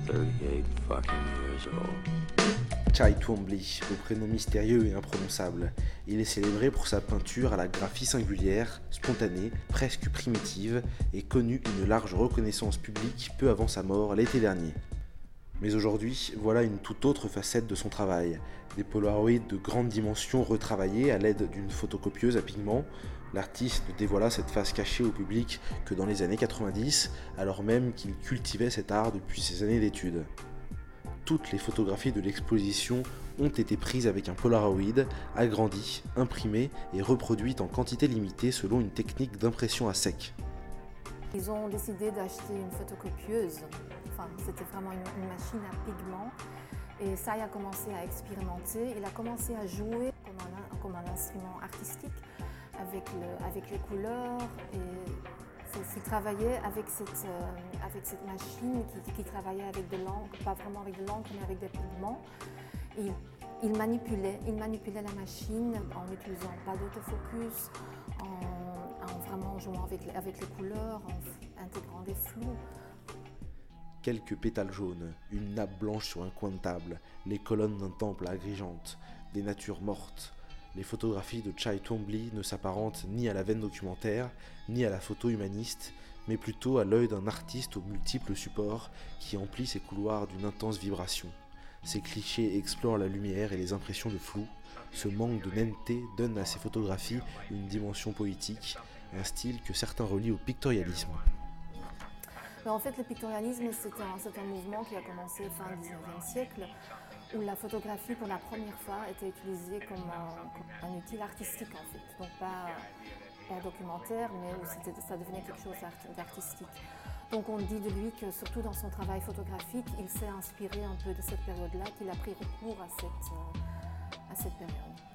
38 fucking years old. Chai Twombly, au prénom mystérieux et imprononçable. Il est célébré pour sa peinture à la graphie singulière, spontanée, presque primitive, et connu une large reconnaissance publique peu avant sa mort l'été dernier. Mais aujourd'hui, voilà une toute autre facette de son travail. Des polaroids de grande dimension retravaillés à l'aide d'une photocopieuse à pigments. L'artiste ne dévoila cette face cachée au public que dans les années 90, alors même qu'il cultivait cet art depuis ses années d'études. Toutes les photographies de l'exposition ont été prises avec un Polaroid, agrandi, imprimé et reproduites en quantité limitée selon une technique d'impression à sec. Ils ont décidé d'acheter une photocopieuse. Enfin, c'était vraiment une machine à pigments. Et ça, il a commencé à expérimenter. Il a commencé à jouer comme un instrument artistique avec les couleurs. Et il travaillait avec cette machine qui travaillait avec de l'encre, pas vraiment avec de l'encre, mais avec des pigments. Et il manipulait la machine en n'utilisant pas d'autofocus, en vraiment jouant avec les couleurs, en intégrant des flous. Quelques pétales jaunes, une nappe blanche sur un coin de table, les colonnes d'un temple agrégeantes, des natures mortes. Les photographies de Chai Twombly ne s'apparentent ni à la veine documentaire, ni à la photo humaniste, mais plutôt à l'œil d'un artiste aux multiples supports qui emplit ses couloirs d'une intense vibration. Ces clichés explorent la lumière et les impressions de flou. Ce manque de netteté donne à ces photographies une dimension poétique, un style que certains relient au pictorialisme. Mais en fait, le pictorialisme, c'est un mouvement qui a commencé fin 19e siècle, où la photographie, pour la première fois, était utilisée comme un outil artistique, en fait. Donc pas documentaire, mais où ça devenait quelque chose d'artistique. Donc on dit de lui que, surtout dans son travail photographique, il s'est inspiré un peu de cette période-là, qu'il a pris recours à cette période.